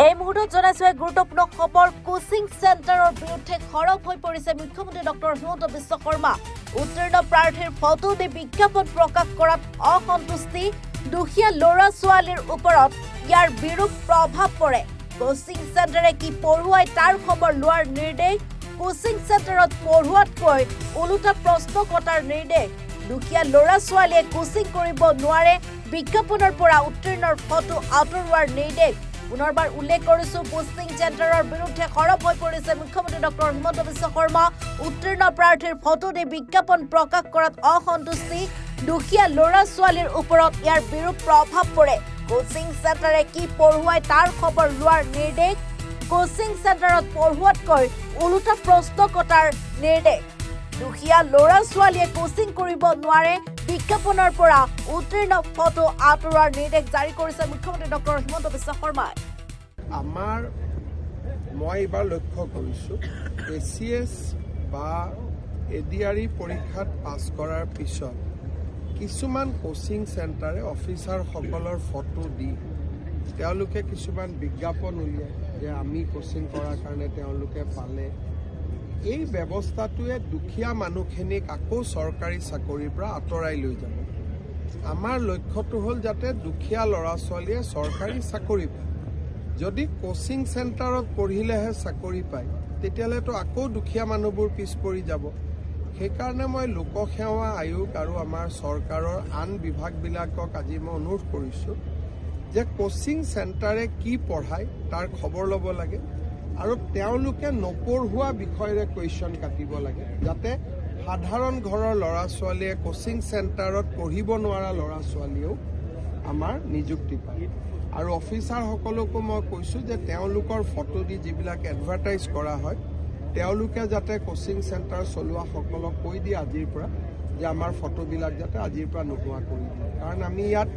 এই মুহূৰ্তত জনাইছো এক গুৰুত্বপূৰ্ণ খবৰ কোচিং চেণ্টাৰৰ বিৰুদ্ধে খৰগ হৈ পৰিছে মুখ্যমন্ত্ৰী ডক্টৰ হিমন্ত বিশ্ব শৰ্মা উত্তীৰ্ণ প্ৰাৰ্থীৰ ফটো দি বিজ্ঞাপন প্ৰকাশ কৰাত অসন্তুষ্টি দুখীয়া ল'ৰা ছোৱালীৰ ওপৰত ইয়াৰ বিৰূপ প্ৰভাৱ পৰে কোচিং চেণ্টাৰে কি পঢ়ুৱাই তাৰ খবৰ লোৱাৰ নিৰ্দেশ কোচিং চেণ্টাৰত পঢ়ুৱাতকৈ ওলোটা প্ৰশ্ন কটাৰ নিৰ্দেশ দুখীয়া ল'ৰা ছোৱালীয়ে কোচিং কৰিব নোৱাৰে বিজ্ঞাপনৰ পৰা উত্তীৰ্ণৰ ফটো আঁতৰোৱাৰ নিৰ্দেশ পুনৰবাৰ উল্লেখ কৰিছো কোচিং চেণ্টাৰৰ বিৰুদ্ধে খৰগ হৈ পৰিছে মুখ্যমন্ত্ৰী ডক্টৰ হিমন্ত বিশ্ব শৰ্মা উত্তীৰ্ণ প্ৰাৰ্থীৰ ফটো দি বিজ্ঞাপন প্ৰকাশ কৰাত অসন্তুষ্টি দুখীয়া ল'ৰা ছোৱালীৰ ওপৰত ইয়াৰ বিৰূপ প্ৰভাৱ পৰে কোচিং চেণ্টাৰে কি পঢ়ুৱাই তাৰ খবৰ লোৱাৰ নিৰ্দেশ কোচিং চেণ্টাৰত পঢ়ুৱাতকৈ ওলোটা প্ৰশ্ন কটাৰ নিৰ্দেশ দুখীয়া ল'ৰা ছোৱালীয়ে কোচিং কৰিব নোৱাৰে বিজ্ঞাপনৰ পৰা উত্তীৰ্ণ ফটো আঁতৰোৱাৰ নিৰ্দেশ জাৰি কৰিছে মুখ্যমন্ত্ৰী ডক্টৰ হিমন্ত বিশ্ব শৰ্মাই মই এইবাৰ লক্ষ্য কৰিছোঁ ACS বা ADRE পৰীক্ষাত পাছ কৰাৰ পিছত কিছুমান কোচিং চেণ্টাৰে অফিচাৰসকলৰ ফটো দি তেওঁলোকে কিছুমান বিজ্ঞাপন উলিয়ায় যে আমি কোচিং কৰাৰ কাৰণে তেওঁলোকে পালে এই ব্যৱস্থাটোৱে দুখীয়া মানুহখিনিক আকৌ চৰকাৰী চাকৰিৰ পৰা আঁতৰাই লৈ যাব আমাৰ লক্ষ্যটো হ'ল যাতে দুখীয়া ল'ৰা ছোৱালীয়ে চৰকাৰী চাকৰি পায় যদি কোচিং চেণ্টাৰত পঢ়িলেহে চাকৰি পায় তেতিয়াহ'লেতো আকৌ দুখীয়া মানুহবোৰ পিছ পৰি যাব সেইকাৰণে মই লোকসেৱা আয়োগ আৰু আমাৰ চৰকাৰৰ আন বিভাগবিলাকক আজি মই অনুৰোধ কৰিছোঁ যে কোচিং চেণ্টাৰে কি পঢ়ায় তাৰ খবৰ ল'ব লাগে আৰু তেওঁলোকে নপঢ়োৱা বিষয়েৰে কুৱেশ্যন কাটিব লাগে যাতে সাধাৰণ ঘৰৰ ল'ৰা ছোৱালীয়ে কোচিং চেণ্টাৰত পঢ়িব নোৱাৰা ল'ৰা ছোৱালীয়েও আমাৰ নিযুক্তি পায় আৰু অফিচাৰসকলকো মই কৈছোঁ যে তেওঁলোকৰ ফটো দি যিবিলাক এডভাৰটাইজ কৰা হয় তেওঁলোকে যাতে কোচিং চেণ্টাৰ চলোৱাসকলক কৈ দিয়ে আজিৰ পৰা যে আমাৰ ফটোবিলাক যাতে আজিৰ পৰা নোহোৱা কৰি দিয়ে কাৰণ আমি ইয়াত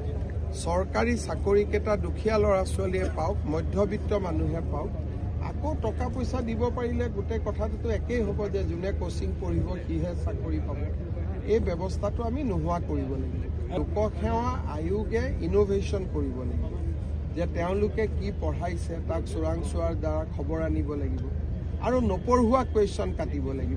চৰকাৰী চাকৰিকেইটা দুখীয়া ল'ৰা ছোৱালীয়ে পাওক মধ্যবিত্ত মানুহে পাওক আকৌ টকা পইচা দিব পাৰিলে গোটেই কথাটোতো একেই হ'ব যে যোনে কোচিং পঢ়িব সিহে চাকৰি পাব এই ব্যৱস্থাটো আমি নোহোৱা কৰিব লাগিব লোকসেৱা আয়োগে ইনোভেশ্যন কৰিব লাগিব যে তেওঁলোকে কি পঢ়াইছে তাক চোৰাংচোৱাৰ দ্বাৰা খবৰ আনিব লাগিব আৰু নপঢ়োৱা কুৱেশ্যন কাটিব লাগিব